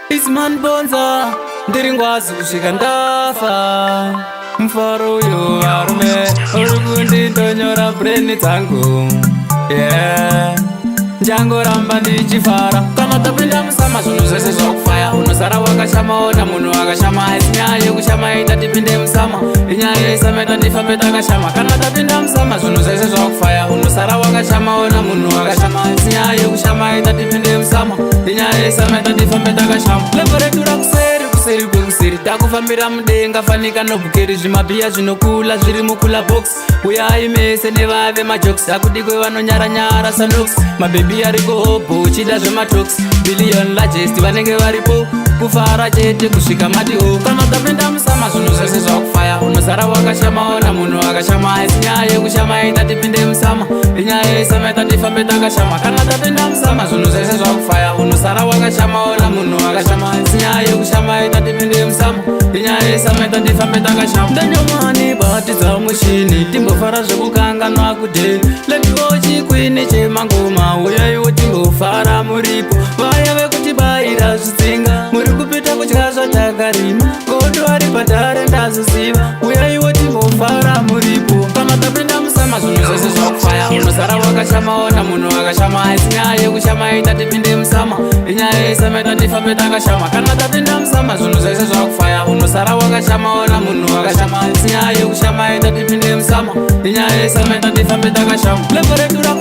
Isman Bonza, Diringwazu Shigandafa, Mfaro you are me, Urugundi Donyora Breni Tango, yeah. Django Rambandi Chifara, Kamata Bindam Sama, Sunus of Fire, Unosara Wakashama, Namunaga Shama, Nya, Yushama, that dependent Sama, Inya, Sameta, Difameta Shama, Kanata Bindam Sama, Sunus of Fire, Unosara Wakashama, Namunaga Shama, Nya, Yushama, that dependent Sama, Inya, Sameta, Difameta Shama, Leveretura kuseri kuseri takufambira mudenga fanika nobukeri zvimabhiya zvinokula zviri mukula box uyai mese nevave majokes akudikwe vanonyaranyara sanox mabhebi ariko hobo uchida zvematox billion largest vanenge varipo kufara chete kusvika matiho kana utapinda musama zvinhu zvese zvakufaya unozara wakashamaona munhu akashama asi nyaya yekushama ita tipinde musama inyaya yesama ita tifambe takashama kana utapinda musama zvinhu zvese zvakufaya unozara wakashamaona munhu akashama asi nyaya yekushama ita tipinde musama inyaya yesama ita tifambe takashama ndanyomani batidza mushini timbofara zvekukanganwa kudheni letiwo chikwini chemangoma uyaiwo timbofara muripo vaya vekutibayira zvitsinga muri kupita kutya zvatakarima godo ari padhare ndaziziva uyaiwo timbofara muripo kana tapinda musama zvinhu zvese zvakufaya unozara wakashamaona munhu akashama asi nyaya yekushama ita tipinde musama inyaya yesama ita tifambe takashama kana tapinda musama zvinhu zvese zvakufaya unozara wakashamaona munhu akashama asi nyaya yekushama ita tipinde musama inyaya yesama ita tifambe takashama leveretura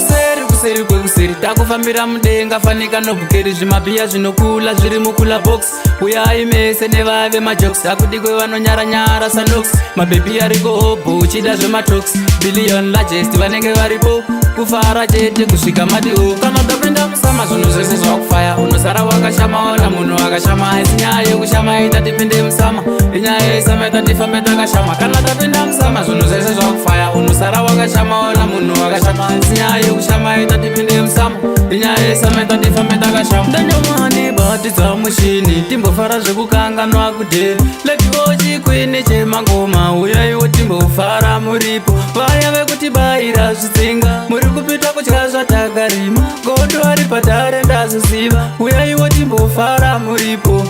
kuseri kwekuseri takufambira mudenga fanika nobukeri zvimabhiya zvinokula zviri mukula box uyai mese nevave majokes akudikwe vanonyaranyara sanox mabhebi ariko hobo uchida zvematox billion largest vanenge varipo kufara chete kusvika matiho kana utapinda musama zvinhu zvese zvakufaya unozara wakashamaona munhu akashama asi nyaya yekushama ita tipinde musama inyaya yesama ita tifambe takashama kana tapinda musama zvinhu zvese zvakufaya unozara wakashamaona munhu akashama asi nyaya yekushama ita tipinde musama inyaya yesama ita tifambe takashama ndanyomani batidza mushini timbofara zvekukanganwa kudheni letiwo chikwini chemangoma uyaiwo timbofara muripo vaya vekutibayira zvitsinga muri kupita kutya zvatakarima godo ari padhare ndaziziva uyaiwo timbofara muripo